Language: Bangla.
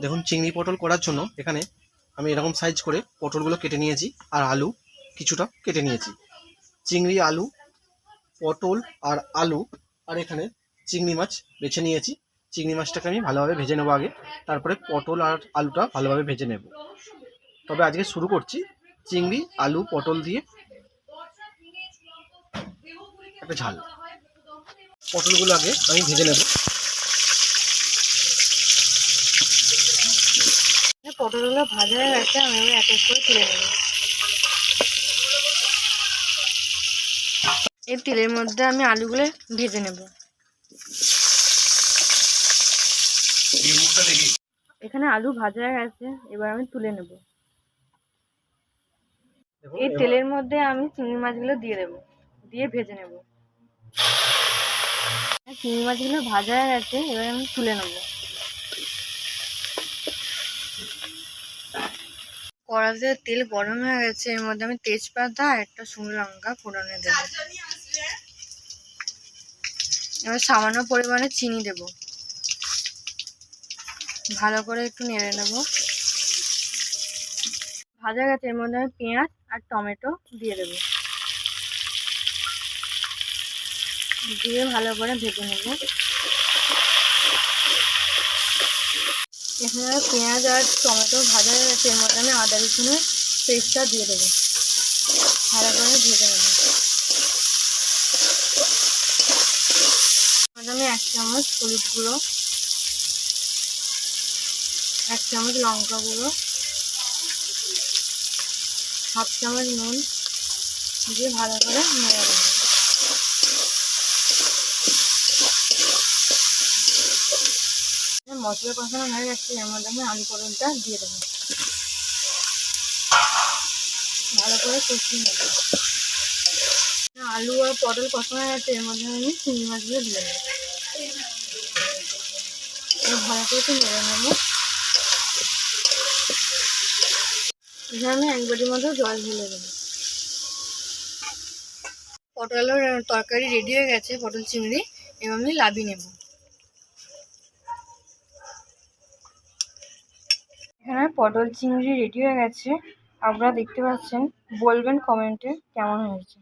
দেখুন চিংড়ি পটল করার জন্য এখানে আমি এরকম সাইজ করে পটলগুলো কেটে নিয়েছি আর আলু কিছুটা কেটে নিয়েছি। চিংড়ি, আলু, পটল আর আলু আর এখানে চিংড়ি মাছ বেছে নিয়েছি। চিংড়ি মাছটাকে আমি ভালোভাবে ভেজে নেবো আগে, তারপরে পটল আর আলুটা ভালোভাবে ভেজে নেব। তবে আজকে শুরু করছি চিংড়ি, আলু, পটল দিয়ে একটা ঝাল। পটলগুলো আগে আমি ভেজে নেব। পটলগুলো ভাজা হয়ে গেছে, আমি এক এক করে তুলে নেব। এই তেলের মধ্যে আমি আলুগুলো ভেজে নেব। এখানে আলু ভাজা হয়ে গেছে, এবার আমি তুলে নেব। এই তেলের মধ্যে আমি চিংড়ি মাছগুলো দিয়ে দেবো, দিয়ে ভেজে নেব। চিংড়ি মাছগুলো ভাজা হয়ে গেছে, এবার আমি তুলে নেব। কড়াইতে তেল গরম হয়ে গেছে, এর মধ্যে আমি তেজপাতা আর একটা শুকনো লঙ্কা ফোড়নে দেব। এবার সামান্য পরিমাণে চিনি দেব, ভালো করে একটু নেড়ে নেব। ভাজা গেছে, এর মধ্যে আমি পেঁয়াজ আর টমেটো দিয়ে দেব, দিয়ে ভালো করে ভেজে নেব। এখানে পেঁয়াজ আর টমেটো ভাজা হয়ে গেছে, এর মধ্যে আমি আদা রসুনের পেস্টটা দিয়ে দেবো, ভালো করে ভেজে নেব। আমি 1 চামচ হলুদ গুঁড়ো, 1 চামচ লঙ্কা গুঁড়ো, 1/2 চামচ নুন দিয়ে ভালো করে নেড়ে দেবো। মশলা কষানো হয়ে গেছে, এর মধ্যে আমি আলু পটলটা দিয়ে দেবো, ভালো করে কষিয়ে নেব। আলু আর পটল কষানো হয়ে গেছে, এর মধ্যে আমি চিংড়ি মাছগুলো দিয়ে দেবো, ভালো করে একটু নেড়ে নেবো। এখানে আমি 1 বাটির মতো জল ঢেলে দেবো। পটলের তরকারি রেডি হয়ে গেছে, পটল চিংড়ি। এবার আমি লাবিয়ে নেব। এখানে পটল চিংড়ি রেডি হয়ে গেছে, আপনারা দেখতে পাচ্ছেন। বলবেন কমেন্টে কেমন হয়েছে।